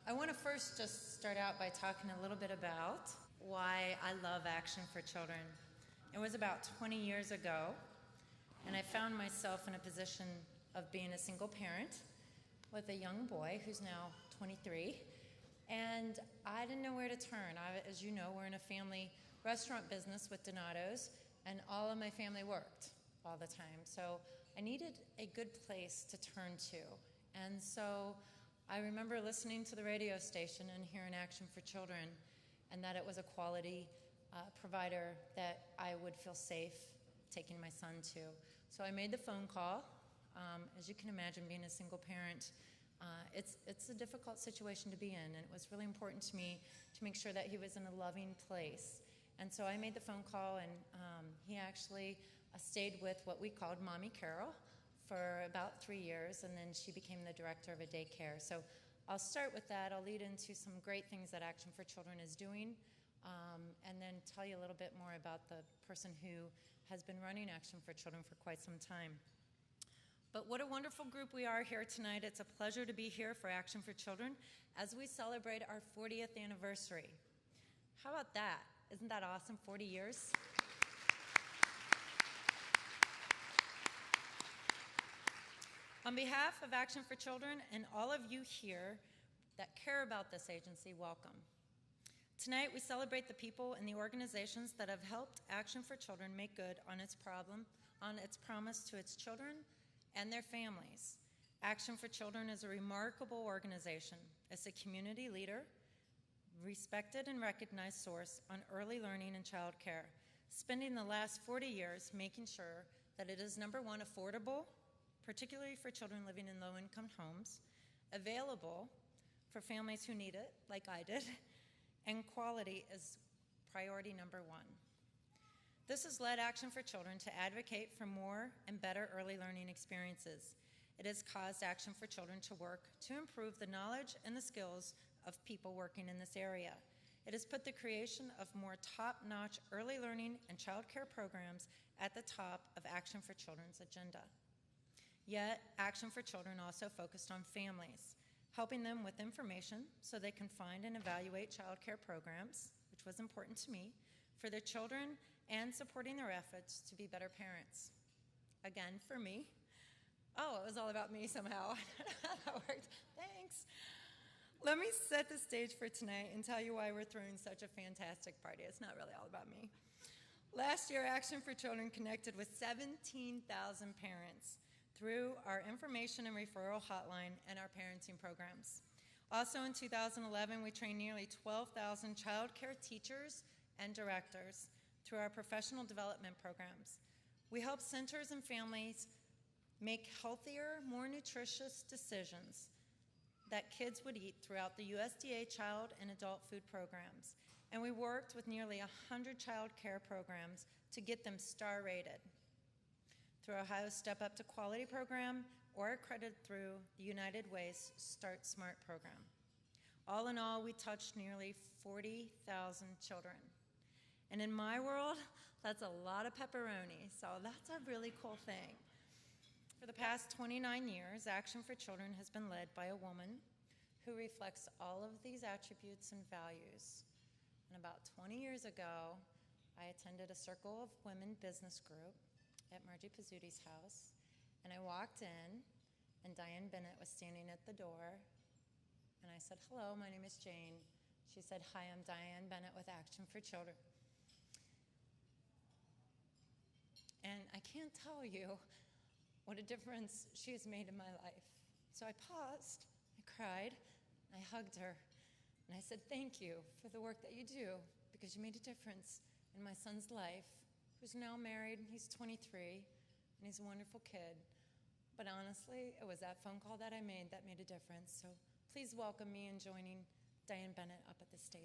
I want to first just start out by talking a little bit about why I love Action for Children. It was about 20 years ago, and I found myself in a position of being a single parent with a young boy who's now 23, and I didn't know where to turn. As you know, we're in a family restaurant business with Donato's, and all of my family worked all the time, so I needed a good place to turn to. And so I remember listening to the radio station and hearing Action for Children, and that it was a quality provider that I would feel safe taking my son to. So I made the phone call. As you can imagine, being a single parent, it's a difficult situation to be in, and it was really important to me to make sure that he was in a loving place. And so I made the phone call, and he actually stayed with what we called Mommy Carol for about 3 years, and then she became the director of a daycare. So I'll start with that. I'll lead into some great things that Action for Children is doing, and then tell you a little bit more about the person who has been running Action for Children for quite some time. But what a wonderful group we are here tonight. It's a pleasure to be here for Action for Children as we celebrate our 40th anniversary. How about that? Isn't that awesome? 40 years? On behalf of Action for Children and all of you here that care about this agency, welcome. Tonight we celebrate the people and the organizations that have helped Action for Children make good on its promise to its children and their families. Action for Children is a remarkable organization. It's a community leader, respected and recognized source on early learning and child care, spending the last 40 years making sure that it is, number one, affordable, particularly for children living in low-income homes, available for families who need it, like I did, and quality is priority number one. This has led Action for Children to advocate for more and better early learning experiences. It has caused Action for Children to work to improve the knowledge and the skills of people working in this area. It has put the creation of more top-notch early learning and child care programs at the top of Action for Children's agenda. Yet, Action for Children also focused on families, helping them with information so they can find and evaluate child care programs, which was important to me, for their children, and supporting their efforts to be better parents. Again, for me. Oh, it was all about me somehow. I don't know how that worked. Thanks. Let me set the stage for tonight and tell you why we're throwing such a fantastic party. It's not really all about me. Last year, Action for Children connected with 17,000 parents through our information and referral hotline and our parenting programs. Also in 2011, we trained nearly 12,000 child care teachers and directors through our professional development programs. We help centers and families make healthier, more nutritious decisions that kids would eat throughout the USDA child and adult food programs. And we worked with nearly 100 child care programs to get them star rated through Ohio's Step Up to Quality program or accredited through the United Way's Start Smart program. All in all, we touched nearly 40,000 children. And in my world, that's a lot of pepperoni, so that's a really cool thing. For the past 29 years, Action for Children has been led by a woman who reflects all of these attributes and values. And about 20 years ago, I attended a Circle of Women business group at Margie Pizzuti's house, and I walked in, and Diane Bennett was standing at the door, and I said, "Hello, my name is Jane." She said, "Hi, I'm Diane Bennett with Action for Children." And I can't tell you what a difference she has made in my life. So I paused, I cried, and I hugged her, and I said, "Thank you for the work that you do, because you made a difference in my son's life, who's now married, he's 23, and he's a wonderful kid. But honestly, it was that phone call that I made that made a difference. So please welcome me in joining Diane Bennett up at the stage.